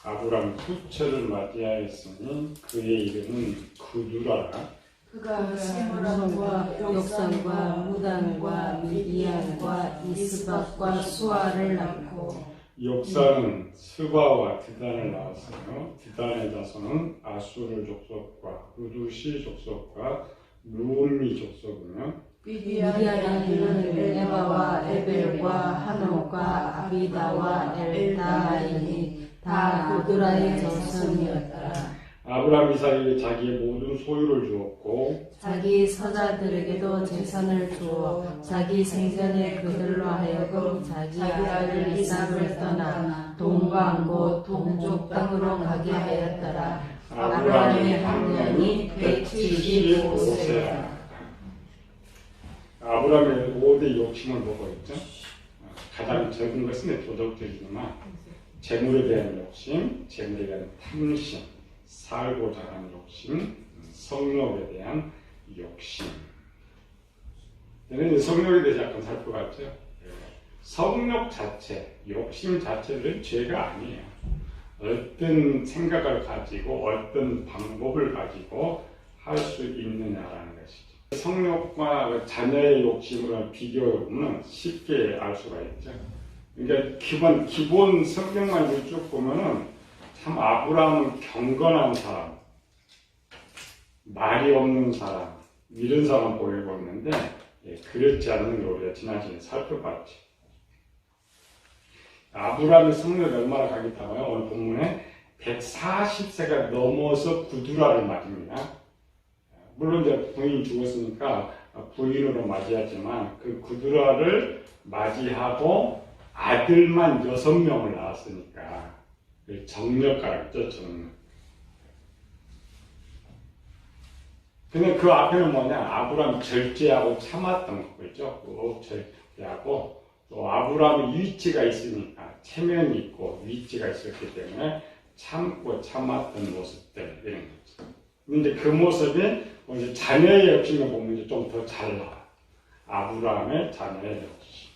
아브라함 후처를 맞이하였으니 그의 이름은 구두라. 그가 시므론과 욕산과 무단과 미디안과 이스박과 수아를 낳고 욕산은 스바와 드단을 낳았으며 드단의 자손은 아수르 족속과 후두시 족속과 루미 족속이며 미디안은 에바와 에벨과 하노과 아비다와 엘다이니 다 구두라의 자손이었더라. 아브라함 이삭에게 자기의 모든 소유를 주었고 자기 서자들에게도 재산을 주어 자기 생전에 그들로 하여금 자기 아들 이삭을 떠나 동방 곧 동쪽 땅으로 가게 하였더라. 아브라함의 학년이 175세라. 아브라함의 5대 욕심을 보고 있죠. 가장 적은 것은 도덕적이지만 재물에 대한 욕심, 재물에 대한 탐심, 살고자 하는 욕심, 성욕에 대한 욕심. 저는 성욕에 대해서 약간 살펴봤죠. 성욕 자체, 욕심 자체는 죄가 아니에요. 어떤 생각을 가지고 어떤 방법을 가지고 할 수 있느냐라는 것이죠. 성욕과 자녀의 욕심을 비교해보면 쉽게 알 수가 있죠. 그러니까 기본 성경만 쭉 보면은 참 아브라함은 경건한 사람, 말이 없는 사람, 이런 사람 보이고 있는데 그렇지 않는 걸 우리가 지난 시간에 살펴봤죠. 아브라함의 성욕이 얼마나 강했다고요? 오늘 본문에 140세가 넘어서 구두라를 맞습니다. 물론 이제 부인이 죽었으니까 부인으로 맞이하지만 그 구두라를 맞이하고 아들만 6명을 낳았으니까 정력가였죠, 정력. 근데 그 앞에는 뭐냐, 아브라함이 절제하고 참았던 거죠. 꼭 절제하고 또 아브라함의 위치가 있으니까 체면이 있고 위치가 있었기 때문에 참고 참았던 모습들 이런 거죠. 근데 그 모습이 이제 자녀의 욕심을 보면 좀 더 잘 나와. 아브라함의 자녀의 욕심.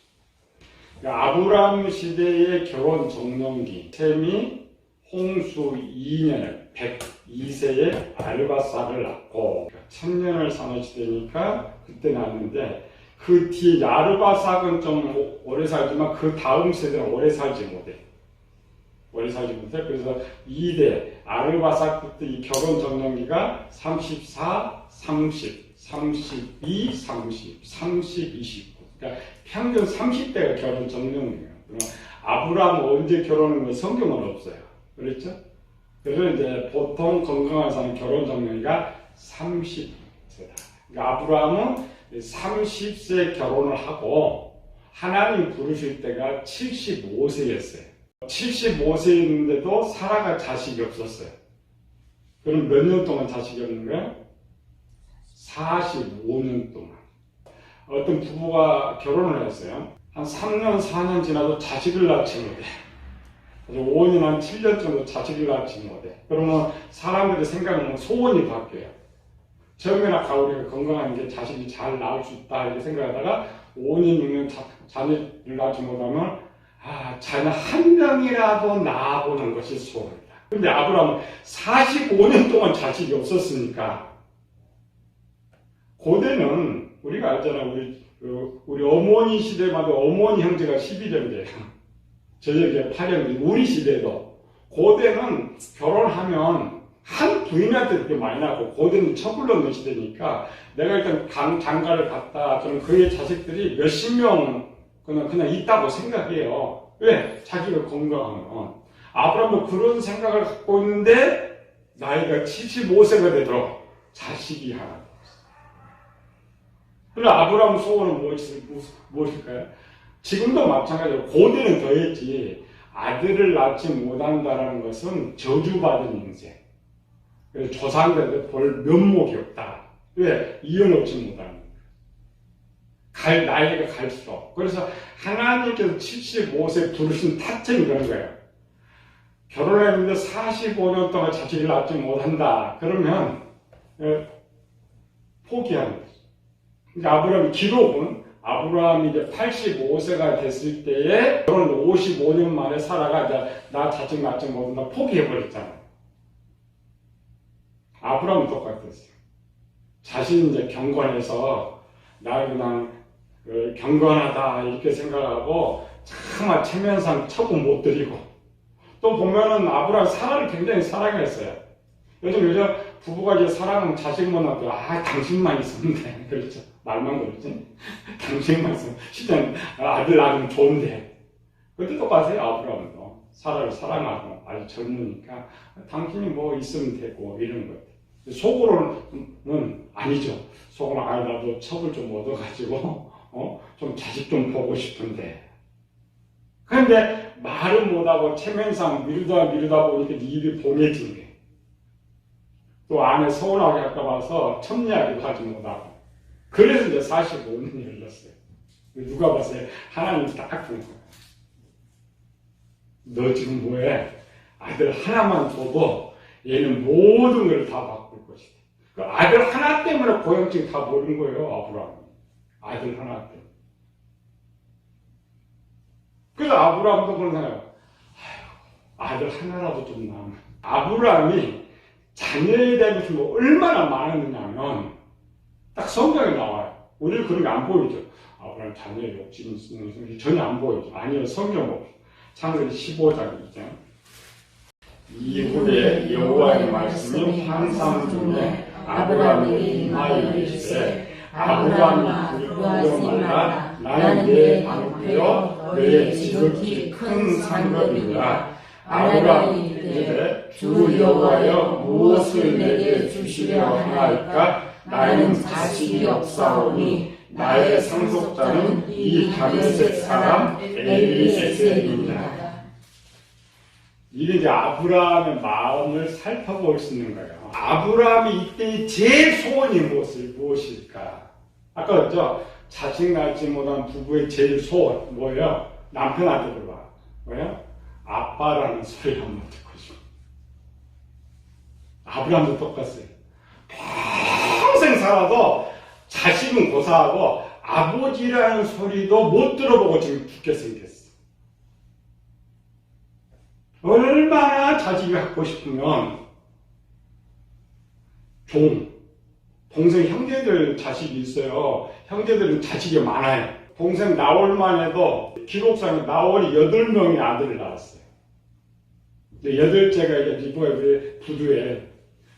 그러니까 아브라함 시대의 결혼 정년기, 셈이 홍수 2년, 102세에 알바삭을 낳고 1000년을 사는 시대니까 그때 낳았는데 그 뒤에 아르바삭은 좀 오래 살지만 그 다음 세대는 오래 살지 못해. 그래서 2대 아르바삭부터 이 결혼 정년기가 34, 30, 32, 30, 30, 29. 그러니까 평균 30대가 결혼 정년기예요. 아브라함은 언제 결혼한 성경은 없어요. 그렇죠? 그래서 이제 보통 건강한 사람 결혼 정년기가 30세다. 그러니까 아브라함은 30세 결혼을 하고 하나님 부르실 때가 75세였어요. 75세였는데도 사라가 자식이 없었어요. 그럼 몇 년 동안 자식이 없는 거예요? 45년 동안. 어떤 부부가 결혼을 했어요. 한 3년, 4년 지나도 자식을 낳지 못해. 5년, 한 7년 정도 자식을 낳지 못해. 그러면 사람들의 생각은 소원이 바뀌어요. 처음에나 가오리가 건강한 게 자식이 잘 나올 수 있다 이렇게 생각하다가 5년, 6년 자녀를 낳지 못하면 자녀 한 명이라도 낳아보는 것이 소원이다. 근데 아브라함은 45년 동안 자식이 없었으니까 고대는 우리가 알잖아요. 우리 어머니 시대마다 어머니 형제가 12형제예요. 저녁에 8형제. 우리 시대도 고대는 결혼하면 한 부인한테 이렇게 많이 낳고 고대는 첩을 넣는 시대니까 내가 일단 장가를 갔다 그럼 그의 자식들이 몇십 명 그냥 있다고 생각해요. 왜? 자기가 건강하면. 아브라함도 그런 생각을 갖고 있는데 나이가 75세가 되도록 자식이 하나 없어. 그럼 아브라함 소원은 무엇일까요? 지금도 마찬가지로 고대는 더했지 아들을 낳지 못한다는 것은 저주받은 인생. 그래서 조상들한테 볼 면목이 없다. 왜? 이혼 없이 못하는 거예요. 나이가 갈수록. 그래서 하나님께서 75세 부르신 타점이 그런 거예요. 결혼했는데 45년 동안 자식을 낳지 못한다. 그러면 포기하는 거죠. 그러니까 기록은 아브라함이 이제 85세가 됐을 때에 결혼 55년 만에 사라가 이제 나 자식 낳지 못한다 포기해버렸잖아. 아브라함은 똑같았어요. 자신이 이제 경건해서 나 그냥 경건하다 이렇게 생각하고 정말 체면상 처분 못 드리고 또 보면은 아브라함 사라를 굉장히 사랑했어요. 요즘 부부가 이제 사랑하면 자식 못 낳고 당신만 있으면 돼. 그렇죠. 말만 그렇지. 당신만 있으면 실제는 아들 낳으면 좋은데. 그것도 똑같아요. 아브라함도 사라를 사랑하고 아주 젊으니까 당신이 뭐 있으면 되고 이런 것. 속으로는 아니죠. 속으로 나도 첩을 좀 얻어가지고 좀 자식 좀 보고 싶은데. 그런데 말은 못하고 체면상 미루다 보니까 입이 봉해진 게. 또 안에 서운하게 할까 봐서 첩리하기도 하지 못하고. 그래서 이제 45년이 흘렀어요. 누가 봤어요? 하나님이 딱 본 거예요. 너 지금 뭐해? 아들 하나만 줘도 얘는 모든 걸 다 바꿀 것이다. 그 아들 하나 때문에 고향증 다 버린 거예요, 아브라함이. 아들 하나 때문에. 그래서 아브라함도 그런 생각이에요. 아들 하나라도 좀 나오면. 아브라함이 자녀에 대한 게 얼마나 많았느냐면, 딱 성경에 나와요. 우리는 그런 게 안 보이죠. 아브라함 자녀의 욕심이 있는 게 전혀 안 보이죠. 아니요, 성경 없어. 창세기 15장 2장. 이후에 여호와의 말씀이 환상 중에 아브라함에게 임하여 이르시되 아브라함이 두려워하지 말라. 나는 네 방패여 너의 지극히 큰 상급이라. 아브라함이 이르되 주 여호와여 무엇을 내게 주시려 하나이까? 나는 자식이 없사오니 나의 상속자는 이 다메섹 사람 엘리에셀이니라. 이게 이제 아브라함의 마음을 살펴볼 수 있는 거예요. 아브라함이 이때 제일 소원이 무엇일까? 아까 그랬죠? 자식 낳지 못한 부부의 제일 소원 뭐예요? 남편한테 물어봐. 뭐예요? 아빠라는 소리 한번 듣고 싶어. 아브라함도 똑같아요. 평생 살아도 자식은 고사하고 아버지라는 소리도 못 들어보고 지금 죽게 생겼어. 얼마나 자식이 갖고 싶으면 동생 형제들 자식이 있어요. 형제들은 자식이 많아요. 동생 나올만 해도 기록상에 나올이 8명의 아들을 낳았어요. 8째가 이제 리브의 부두에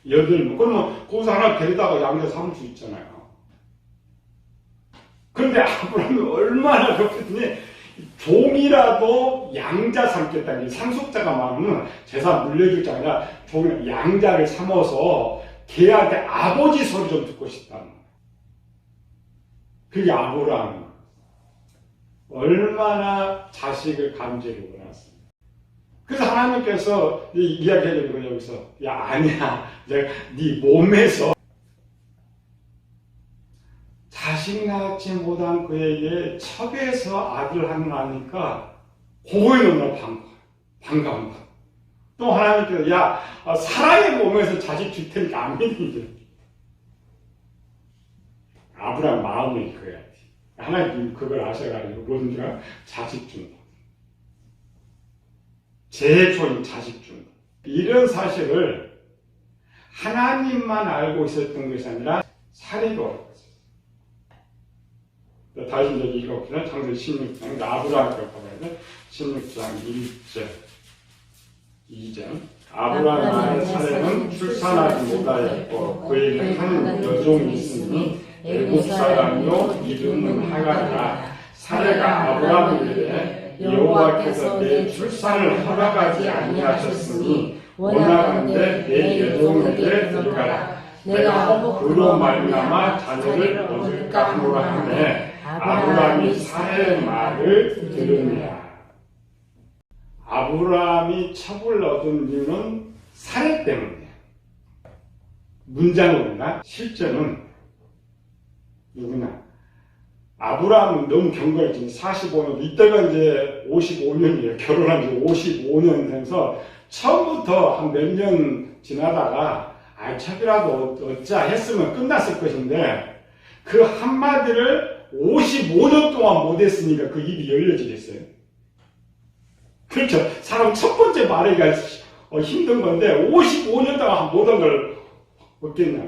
8명. 그러면 거기서 하나 데리다가 양자 삼을 수 있잖아요. 그런데 아브라함이 얼마나 그랬더니 종이라도 양자 삼겠다는 게 상속자가 많으면 재산 물려줄 게 아니라 양자를 삼아서 걔한테 아버지 소리 좀 듣고 싶다는 거예요. 그게 아브라함. 얼마나 자식을 간절히 원했습니다. 그래서 하나님께서 이야기해주는 거예요, 여기서. 야, 아니야. 내가 네 몸에서 자식 낳지 못한 그에게 첩에서 아들 하나 나니까 그거에 너무나 반가운 거야. 또 하나님께서 야, 사라의 몸에서 자식 줄 테니까 안 믿니? 아브라함 마음을 그래야지. 하나님 그걸 아셔가지고 뭔가 자식 준다. 제일 좋은 자식 준다. 이런 사실을 하나님만 알고 있었던 것이 아니라 사례도 알고 있었어요. 다시 이제 읽어보면 창세기 16장 아브라함 겪어봐야 16장 1절 2절 아브라함의 사례는 출산하지 못하였고 그에게 한 여종이 있으니 애굽 사람이요 이름은 하갈이라. 사례가 아브라함에게 이르되 여호와께서 내 출산을 허락하지 아니하셨으니 원하건대 내 여종에게 들어가라. 내가 그로 말미암아 자녀를 얻을까 하노라 하매 아브라함이 사례의 말을 들으니라. 아브라함이 첩을 얻은 이유는 사례 때문이에요. 문장으로나 실제는 누구냐? 아브라함은 너무 경건했지. 45년, 이때가 이제 55년이에요. 결혼한 지 55년 돼서 처음부터 한 몇 년 지나다가 첩이라도 얻자 했으면 끝났을 것인데 그 한마디를 55년 동안 못했으니까 그 입이 열려지겠어요? 그렇죠. 사람 첫 번째 말하기가 힘든 건데 55년 동안 못한 걸 얻겠냐.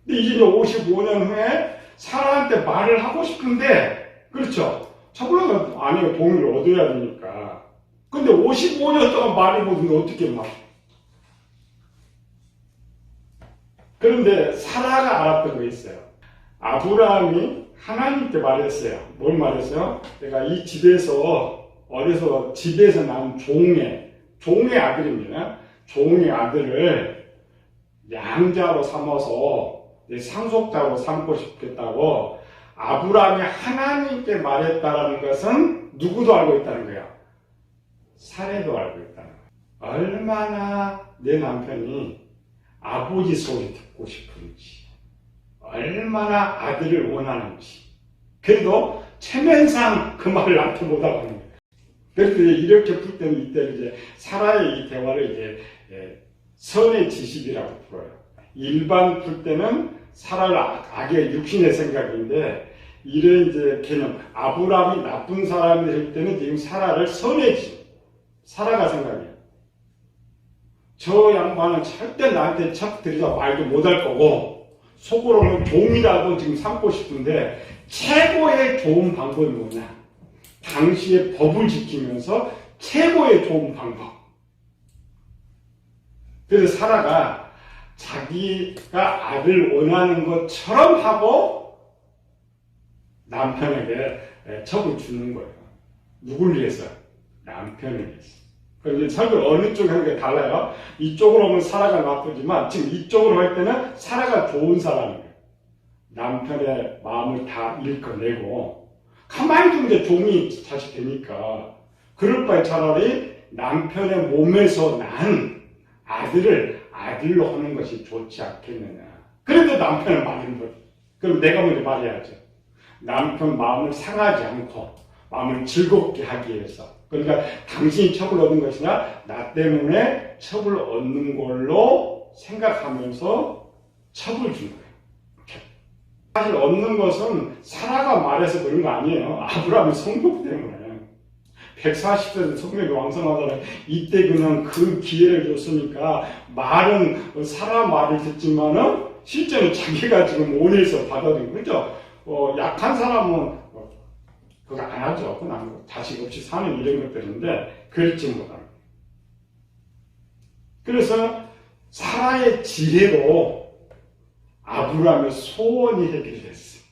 근데 이제 55년 후에 사람한테 말을 하고 싶은데 그렇죠. 처벌은 아니요. 동의를 얻어야 되니까. 근데 55년 동안 말을 못했는데 어떻게 말? 그런데 사라가 알았던 거 있어요. 아브라함이 하나님께 말했어요. 뭘 말했어요? 내가 이 집에서 어려서 집에서 난 종의 아들입니다. 종의 아들을 양자로 삼아서 내 상속자로 삼고 싶겠다고 아브라함이 하나님께 말했다라는 것은 누구도 알고 있다는 거야. 사례도 알고 있다는 거야. 얼마나 내 남편이 아버지 소리 듣고 싶은지, 얼마나 아들을 원하는지. 그래도 체면상 그 말을 나한테 못하고 하는 거예요. 그래서 이렇게 풀 때는 이때 이제 사라의 이 대화를 이제 선의 지식이라고 풀어요. 일반 풀 때는 사라를 악의 육신의 생각인데 이런 이제 개념, 아브라함이 나쁜 사람이 될 때는 지금 사라를 선의 지, 사라가 생각해요. 저 양반은 절대 나한테 척 들이다 말도 못할 거고 속으로는 종이라고 지금 삼고 싶은데 최고의 좋은 방법이 뭐냐? 당시의 법을 지키면서 최고의 좋은 방법. 그래서 사라가 자기가 아들 원하는 것처럼 하고 남편에게 척을 주는 거예요. 누굴 위해서? 남편을 위해서. 그런데 설교 어느 쪽에 하는 게 달라요. 이쪽으로 오면 사라가 나쁘지만 지금 이쪽으로 할 때는 사라가 좋은 사람이에요. 남편의 마음을 다 읽어내고 가만히 두면 이제 종이 다시 되니까 그럴 바에 차라리 남편의 몸에서 난 아들을 아들로 하는 것이 좋지 않겠느냐. 그런데 남편은 말하는 거예요. 그럼 내가 먼저 말해야죠. 남편 마음을 상하지 않고 마음을 즐겁게 하기 위해서. 그러니까 당신이 첩을 얻은 것이냐 나 때문에 첩을 얻는 걸로 생각하면서 첩을 준 거예요. 사실 얻는 것은 사라가 말해서 그런 거 아니에요. 아브라함의 성격 때문에. 140세는 성격이 왕성하다는 이때 그냥 그 기회를 줬으니까 말은 사라 말을 듣지만은 실제로 자기가 지금 원해서 받아들이고 그렇죠? 약한 사람은 그거 안 하죠. 그냥 자식 없이 사는 이런 것들인데 그렇지 못합니다. 그래서 사라의 지혜로 아브라함의 소원이 해결됐어요.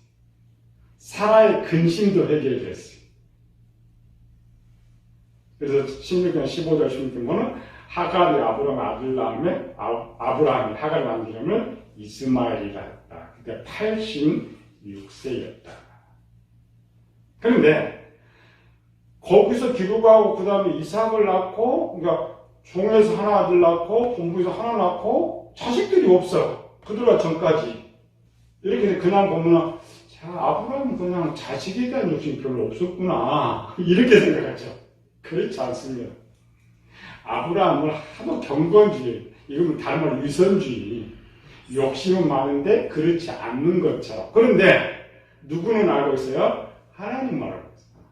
사라의 근심도 해결됐어요. 그래서 16장 15절 16절은 하갈이 아브라함의 아들 낳음에 아브라함이 하갈 낳은 이름을 이스마엘이라 했다. 그때 86세였다. 그런데 거기서 기록하고 그 다음에 이삭을 낳고 그러니까 종에서 하나 아들 낳고 본부에서 하나 낳고 자식들이 없어. 그들과 전까지. 이렇게 그냥 보면 자, 아브라함은 그냥 자식에 대한 욕심이 별로 없었구나. 이렇게 생각하죠. 그렇지 않습니다. 아브라함은 하도 경건주의, 이건 다른 말로 위선주의, 욕심은 많은데 그렇지 않는 것처럼. 그런데 누구는 알고 있어요? 하나님만 알고 있어요.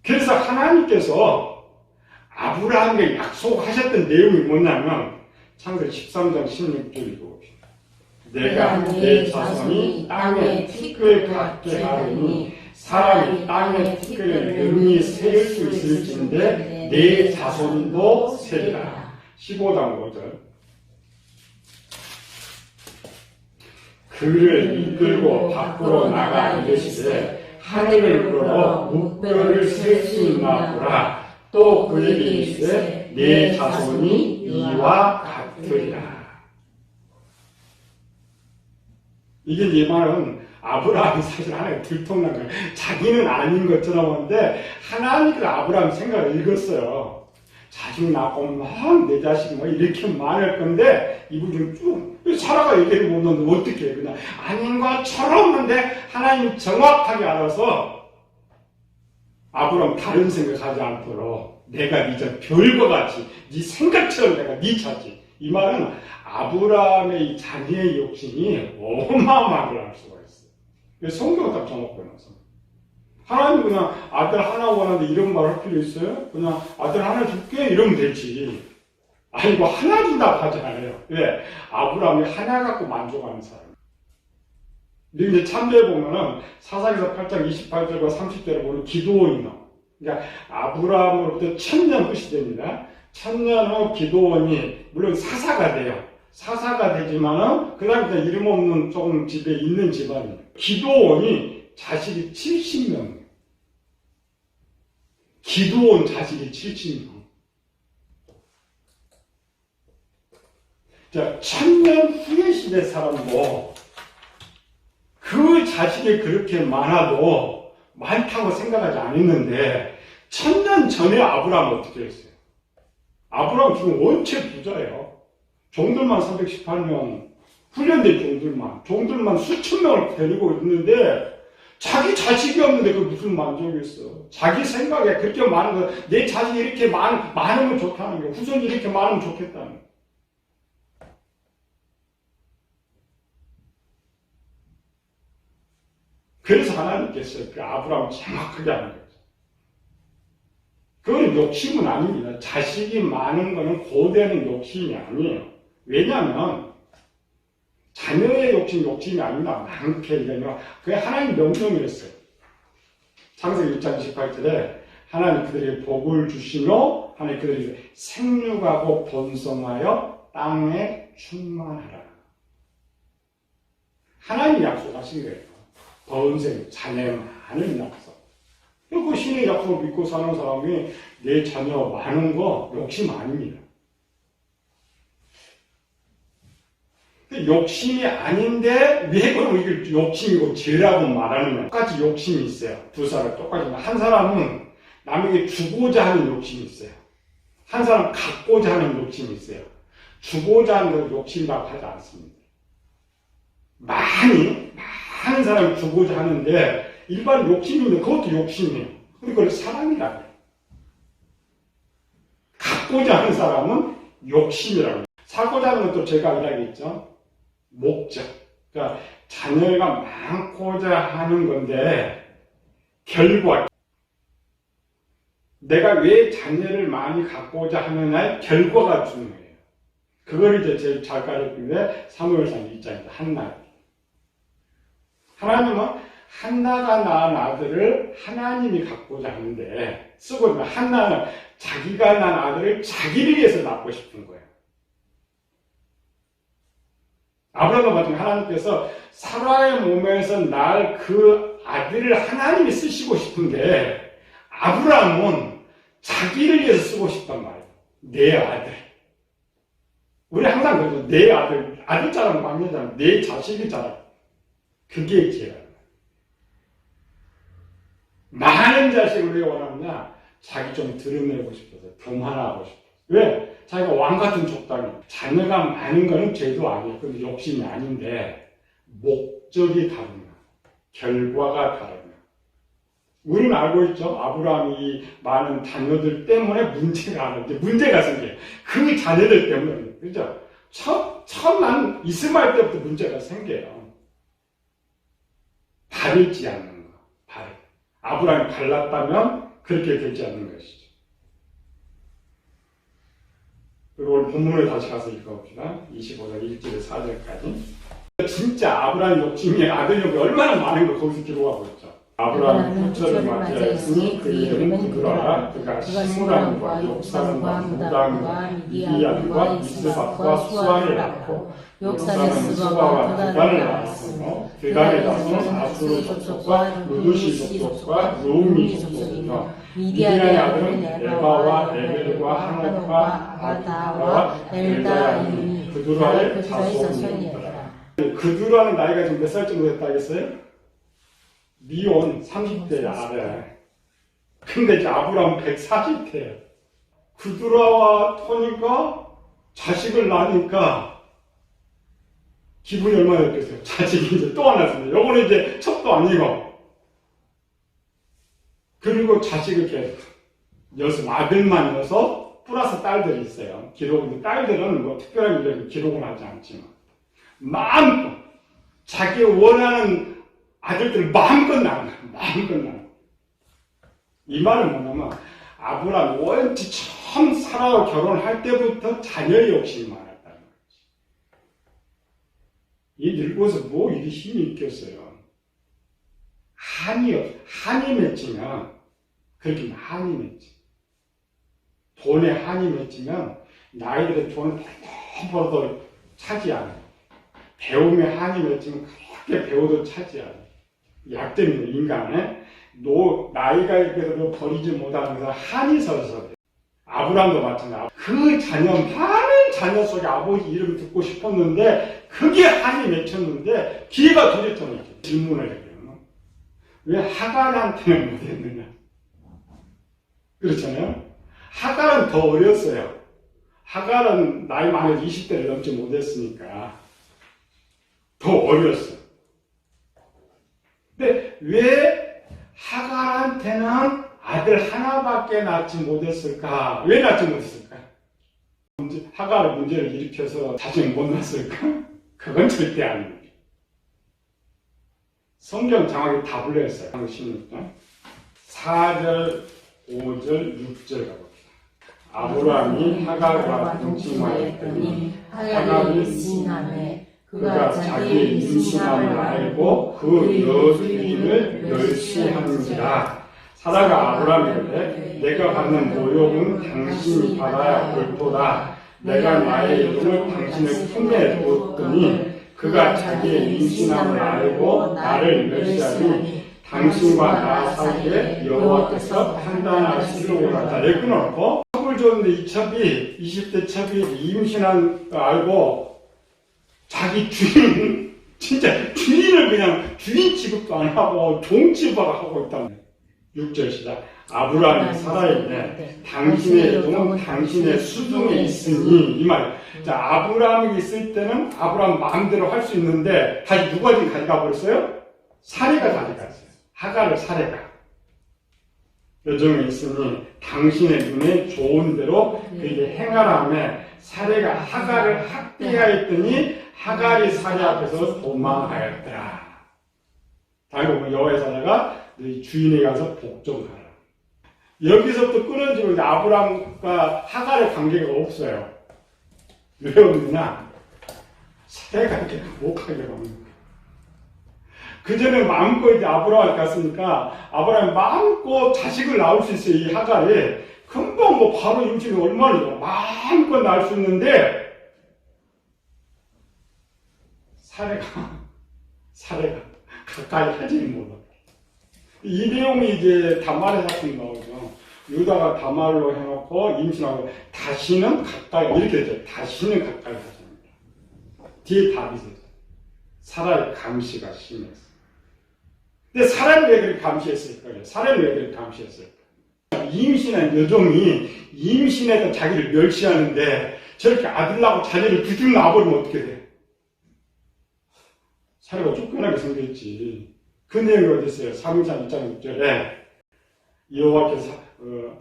그래서 하나님께서 아브라함에게 약속하셨던 내용이 뭐냐면 창세기 13장 16절이고 내가 내 자손이 땅의 티끌 같게 하리니 사람이 땅의 티끌을 능히 세울 수 있을진데 내 자손도 세리라. 15장 5절 그를 이끌고 밖으로 나가 이르시되 하늘을 끌어 무뼈를 셀 수 있나 보라. 또 그에게 이르시되 내 자손이 이와 같으리라. 이게 이 말은 아브라함이 사실 하나님 들통난 거예요. 자기는 아닌 것처럼 하는데 하나님께서 아브라함 생각을 읽었어요. 자식 낳고 막 내 자식 뭐 이렇게 말할 건데 이분이 쭉 사라가 얘기를 못하는데 어떻게 해. 그냥 아닌 것처럼 하는데 하나님이 정확하게 알아서 아브라함 다른 생각하지 않도록 내가 네 별과 같이 네 생각처럼 내가 네 차지. 이 말은 아브라함의 이 자기의 욕심이 어마어마한 걸 알 수가 있어요. 성경을 딱 정확히 해놨어. 하나님 그냥 아들 하나 원하는데 이런 말 할 필요 있어요? 그냥 아들 하나 줄게 이러면 되지. 아니고 하나 준다고 하지 않아요. 왜? 아브라함이 하나 갖고 만족하는 사람. 근데 이제 참배에 보면은 사사기서 8장 28절과 30절에 보면 기도원이 나와. 그러니까 아브라함으로부터 1000년 후시 됩니다. 1000년 후 기도원이 물론 사사가 돼요. 사사가 되지만은 그 다음에 이름 없는 조금 집에 있는 집안이에요. 기도원이 자식이 70명. 기도원 자식이 70명. 자, 1000년 후의 시대 사람도 그 자식이 그렇게 많아도 많다고 생각하지 않았는데 1000년 전에 아브라함은 어떻게 했어요? 아브라함 지금 원체 부자예요. 종들만 318명, 훈련된 종들만 수천 명을 데리고 있는데 자기 자식이 없는데 그 무슨 만족이 있어. 자기 생각에 그렇게 많은 거, 내 자식이 이렇게 많으면 좋다는 거예요. 후손이 이렇게 많으면 좋겠다는 거예요. 그래서 하나님께서 그 아브라함을 정확하게 하는 거죠. 그건 욕심은 아닙니다. 자식이 많은 거는 고대는 욕심이 아니에요. 왜냐하면 자녀의 욕심이 아닙니다. 많게 이거요. 그게 하나님 명령이었어요. 창세기 1장 28절에 하나님 그들에게 복을 주시며 하나님 그들에게 생육하고 번성하여 땅에 충만하라. 하나님이 약속하신 거예요. 번성, 자녀의 많은 약속. 그 신의 약속을 믿고 사는 사람이 내 자녀 많은 거 욕심 아닙니다. 욕심이 아닌데 왜 그럼 이걸 욕심이고 죄라고 말하는 거야? 똑같이 욕심이 있어요. 두 사람 똑같이. 한 사람은 남에게 주고자 하는 욕심이 있어요. 한 사람은 갖고자 하는 욕심이 있어요. 주고자 하는 걸 욕심이라고 하지 않습니다. 많은 사람이 주고자 하는데 일반 욕심이 있는데 그것도 욕심이에요. 근데 그걸 사랑이라고 해요. 갖고자 하는 사람은 욕심이라고 해요. 사고자 하는 것도 제가 이야기했죠. 목적. 그러니까 자녀가 많고자 하는 건데 결과. 내가 왜 자녀를 많이 갖고자 하느냐의 결과가 중요해요. 그걸 이제 제일 잘 가르친 게 사무엘상 2장입니다. 한나. 하나님은 한나가 낳은 아들을 하나님이 갖고자 하는데 쓰고 있는 한나는 자기가 낳은 아들을 자기를 위해서 낳고 싶은 거예요. 아브라함과 같은 하나님께서 사라의 몸에서 낳을 그 아들을 하나님이 쓰시고 싶은데 아브라함은 자기를 위해서 쓰고 싶단 말이에요. 내 아들. 우리 항상 그러죠. 내 아들 자랑 막내자랑 내 자식이 자랑. 그게 죄야. 많은 자식을 왜 원하느냐? 자기 좀 드러내고 싶어서, 교만하고 싶어서. 왜? 자기가 왕같은 족당이. 자녀가 많은 거는 죄도 아니에요. 근데 욕심이 아닌데, 목적이 다르냐. 결과가 다르냐. 우리는 알고 있죠? 아브라함이 많은 자녀들 때문에 문제가 생겨요. 그 자녀들 때문에. 그죠? 처음 이스마엘 때부터 문제가 생겨요. 바르지 않는 거. 아브라함이 발랐다면 그렇게 되지 않는 것이죠. 그리고 오늘 본문에 다시 가서 읽어봅시다. 25장 1절에서 4절까지. 진짜 아브라함 욕심이 아들 욕이 얼마나 많은 걸 거기서 기록하고 있죠. 아브라함이 후처를 맞이하였으니 그 이름은 그라라. 그가 시므람과 욕산과 무당과 미디안과 이스박과 수아를 낳고 욕산의 스바와 드단을 낳았으며 드단의 자손은 아수르 족속과 루두시 족속과 루미 족속이며 미디안의 아들은 에바와 에벨과 하녹과 아다와 엘다임이 그두라의 자손이었더라. 그두라는 나이가 지금 몇 살쯤 됐다 하겠어요? 미혼 30대 아래. 근데 이제 아브라함 140대예요. 그두라와 토니가 자식을 낳으니까 기분이 얼마나 좋겠어요. 자식이 이제 또 하나 있습니다. 요거는 이제 첩도 아니고. 그리고 자식을 계속 아들만 여서 플러스 딸들이 있어요. 기록은 딸들은 뭐 특별한 기록은 하지 않지만 마음껏 자기 원하는 아들들을 마음껏 낳은 거야. 마음껏 낳은 거야. 이 말은 뭐냐면 아브라함 원체 처음 사라와 결혼할 때부터 자녀 욕심이 많았다는 거지. 이 늙어서 뭐 이리 힘이 있겠어요. 한이 맺히면 그렇게 한이 맺지. 돈에 한이 맺히면 나이들의 돈을 벌어도 차지 않아요. 배움에 한이 맺히면 그렇게 배워도 차지 않아요. 약점이 인간의 나이가 있어도 버리지 못하면서 한이 서서 그래요. 아브라함도 마찬가지야. 그 자녀, 많은 자녀 속에 아버지 이름 듣고 싶었는데 그게 한이 맺혔는데 기회가 도졌잖아요. 질문을 해요. 왜 하갈한테는 못했느냐? 그렇잖아요. 하갈은 더 어렸어요. 하갈은 나이 많아서 20대를 넘지 못했으니까 더 어렸어. 근데 왜 하갈한테는 아들 하나밖에 낳지 못했을까? 왜 낳지 못했을까? 하갈의 문제를 일으켜서 자신이 못 낳았을까? 그건 절대 아닙니다. 성경 정확히 답을 했어요. 4절, 5절, 6절 가봅시다. 아브라함이 하갈과 동침하였더니 하갈이 임신하매 그가 자기의 임신함을 알고 그 여주인을 멸시하는지라. 사라가 아브라함에게 내가 받는 모욕은 당신이 받아야 옳도다. 내가 나의 이름을 당신의 품에 두었더니 그가 자기의 임신함을 알고 나를 멸시하니 당신과 나 사이에 여호와께서 판단하시리로다. 자, 여기 끊어놓고 첩을 줬는데 이 첩이 20대 첩이 임신한 거 알고 자기 주인 진짜 주인을 그냥 주인 취급도 안 하고 종 취급을 하고 있다는 거예요. 6절 시작. 아브라함이 사라에게 당신의 종은 당신의 수중에 있으니 이 말. 자, 아브라함이 있을 때는 아브라함 마음대로 할 수 있는데 다시 누가 지금 가져가 버렸어요? 사례가 가져갔어요. 하갈을 사례가. 여종에 있으니 당신의 눈에 좋은 대로 그에게 행하라며 사례가 하갈을 학대하였더니 하갈이 사례 앞에서 도망하였더라. 다시 보면 여호와의 사자가 너희 주인에 가서 복종하라. 여기서부터 끊어지고 이제 아브라함과 하갈의 관계가 없어요. 왜 없느냐? 사례가 이렇게 못하게 하는 거예요. 그 전에 마음껏 이제 아브라함을 갔으니까 아브라함이 마음껏 자식을 낳을 수 있어요. 이 하갈이 금방 뭐 바로 임신이 얼마나 좋아. 마음껏 낳을 수 있는데 사례가 가까이 하지를 못해. 이 내용이 이제 다말의 사건이 나오죠. 유다가 다말로 해놓고 임신하고 다시는 가까이 이렇게 되죠. 다시는 가까이 하지 않는다. 뒤에 답이 있어요. 사라의 감시가 심했어. 근데 사라는 왜 그렇게 감시했을까요? 사라는 왜 그렇게 감시했을까? 임신한 여종이 임신해서 자기를 멸시하는데 저렇게 아들 낳고 자녀를 두둑 낳아버리면 어떻게 돼? 사라가 쫓겨나게 생겼지. 그 내용이 어디 있어요? 3장 2장 6절에 여호와께서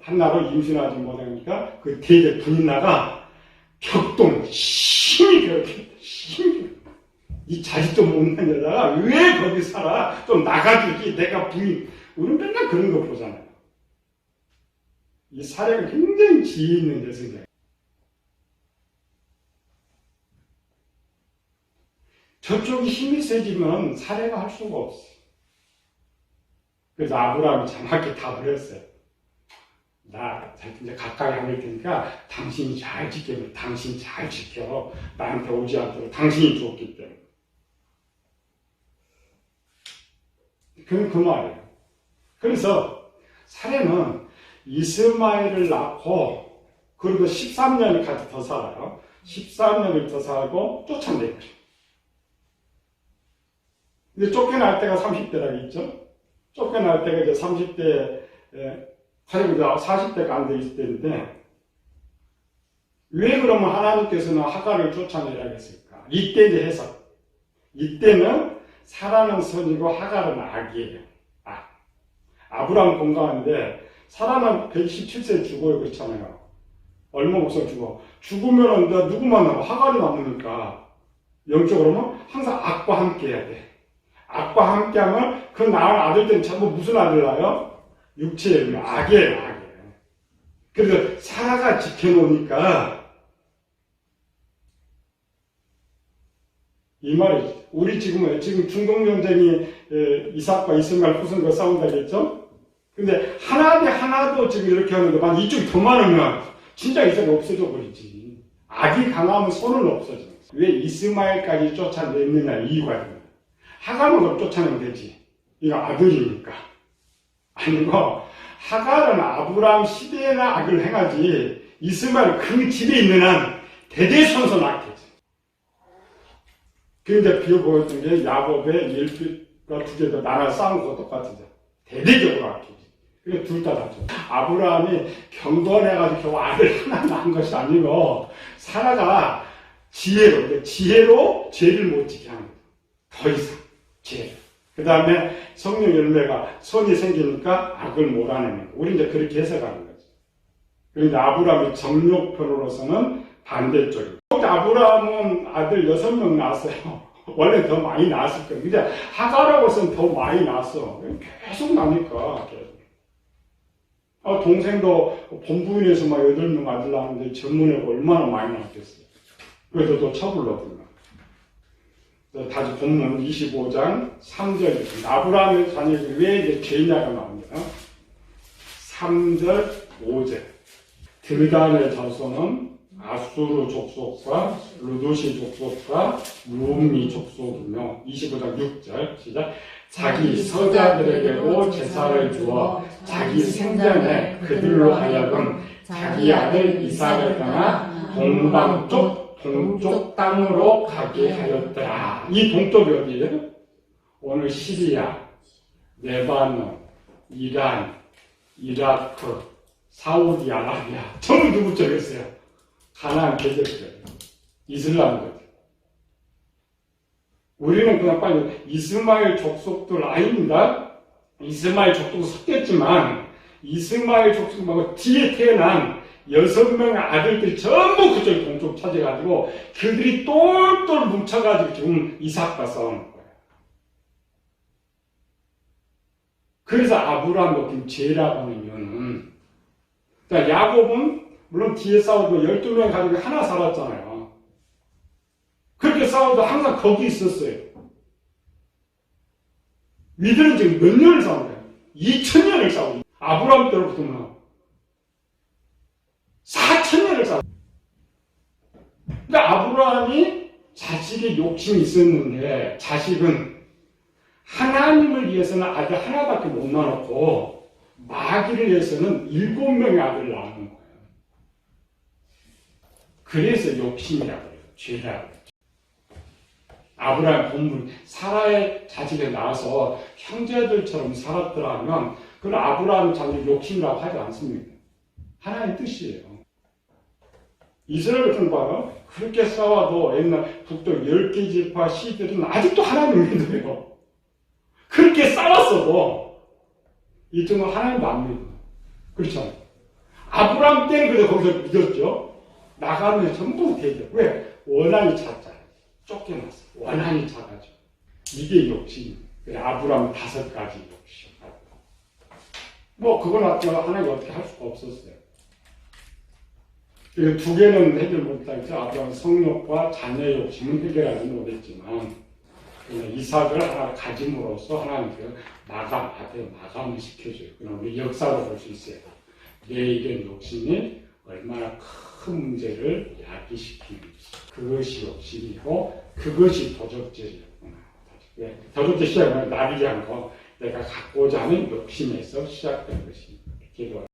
한나로 임신하지 못하니까 그 대제 분인나가 벽동 심히 괴롭혔다. 심히 이 자식도 못 낳는 여자가 왜 거기 살아? 좀 나가주지. 내가 부인. 우리는 맨날 그런 거 보잖아요. 이 사례가 굉장히 지혜 있는 여성이에요. 저쪽이 힘이 세지면 사례가 할 수가 없어. 그래서 아브라함이 정확히 답을 했어요. 나 이제 가까이 하게 테니까 당신이 잘 지켜줘. 당신 잘 지켜. 나한테 오지 않도록 당신이 줬기 때문에. 그 말이에요. 그래서 사례는 이스마엘을 낳고 그리고 13년까지 더 살아요. 13년을 더 살고 쫓아내요. 근데 쫓겨날 때가 30대라고 있죠. 쫓겨날 때가 이제 30대, 하여튼 40대가 안 돼 있을 때인데, 왜 그러면 하나님께서는 하갈을 쫓아내라고 했을까? 이때 이제 해석. 이때는 사라는 선이고 하갈은 악이에요. 아브라함 공감하는데, 사라는 117세에 죽어요. 그렇잖아요. 얼마 없어 죽어. 죽으면은 누구만 남아? 하갈이 남으니까. 영적으로는 항상 악과 함께 해야 돼. 악과 함께하면 그 낳은 아들들은 전부 무슨 아들 낳아요? 육체의 열매, 악이에요, 악이에요. 그래서 사라가 지켜놓으니까 이 말이 우리 지금 중동 전쟁이 이삭과 이스마엘 후손과 싸운다겠죠? 근데 하나 대 하나도 지금 이렇게 하는데 만 이쪽이 더 많으면 진짜 이삭이 없어져 버리지. 악이 강하면 손은 없어져. 왜 이스마엘까지 쫓아냈느냐 이유가 있는. 하갈만 그럼 쫓아내면 되지. 이거 아들이니까. 아니고 하갈은 아브라함 시대에나 악을 행하지 이스마엘 그 집에 있는 한 대대손손 악해지. 그런데 비어 보였던 게 야곱의 일피가 두 개가 나라 싸운 거 똑같으죠. 대대적으로 악해지. 그래 둘 다 다죠. 아브라함이 경건해가지고 겨우 아들 하나 낳은 것이 아니고 사라가 지혜로 죄를 못 지게 하는 거예요. 더 이상 죄. 그 다음에 성령 열매가 선이 생기니까 악을 몰아내는 거예요. 우리 이제 그렇게 해석하는 거죠. 그런데 아브라함의 정욕편으로서는 반대쪽이에요. 아브라함은 아들 6명 낳았어요. 원래 더 많이 낳았을 거예요. 근데 하갈하고서는 더 많이 낳았어. 계속 나니까. 동생도 본부인에서 막 8명 아들 낳았는데 전문회가 얼마나 많이 낳았겠어요. 그래도 또 처불렀구나. 다시 본문 25장 3절. 아브라함의 자녀들이 왜 이제 죄냐가 나옵니다. 3절, 5절. 드단의 자손은 아수르 족속과 루두시 족속과 루미 족속이며 25장 6절 시작. 자기 서자들에게도 제사를 주어 자기 생전에 그들로 하여금 자기 아들 이삭을 떠나 동쪽 땅으로 가게 하였더라. 이 동쪽이 어디예요? 오늘 시리아, 레바논, 이란, 이라크, 사우디아라비아 전부 누구 쪽이었어요? 가나안 계절이에요. 이슬람들. 우리는 그냥 빨리 이스마엘 족속들 아닙니다. 이스마엘 족속도 섞였지만 이스마엘 족속 말고 뒤에 태어난 6명의 아들들이 전부 그쪽 동쪽 차지해가지고 그들이 똘똘 뭉쳐가지고 지금 이삭과 싸우는 거예요. 그래서 아브라함도 지금 죄라고 하는 이유는 그러니까 야곱은 물론 뒤에 싸우고 12명 가지고 하나 살았잖아요. 그렇게 싸워도 항상 거기 있었어요. 이들은 지금 몇 년을 싸운 거예요? 2000년을 싸우고 아브라함 때로부터는 4000년을 싸우고 그러니까 아브라함이 자식의 욕심이 있었는데 자식은 하나님을 위해서는 아들 하나밖에 못 낳아놓고 마귀를 위해서는 7명의 아들을 낳는 거예요. 그래서 욕심이라고 해요. 죄라고 해요. 아브라함 본문 사라의 자식에 낳아서 형제들처럼 살았더라면 그건 아브라함 자식 욕심이라고 하지 않습니다. 하나님의 뜻이에요. 이스라엘 통과가 그렇게 싸워도 옛날 북쪽 10개 지파 시들은 아직도 하나님 믿어요. 그렇게 싸웠어도 이쪽은 하나님도 안 믿어요. 그렇죠? 아브라함 때는 그래도 거기서 믿었죠. 나가면 전부 되죠. 왜? 원한이 찼잖아요. 쫓겨났어. 원한이 차가지고. 이게 욕심이에요. 아브라함 5가지 욕심. 그건 하나님 어떻게 할 수가 없었어요. 그 2개는 해결 못하겠죠. 아브라함 성욕과 자녀 욕심은 해결하지 못했지만, 이삭을 하나 가짐으로써 하나님께서 마감을 시켜줘요. 그럼 우리 역사로 볼 수 있어요. 내일의 욕심이 얼마나 큰 문제를 야기시키는지. 그것이 욕심이고, 그것이 도적질이었구나. 도적질 시작은 나비지 않고 내가 갖고자 하는 욕심에서 시작된 것입니다. 기도.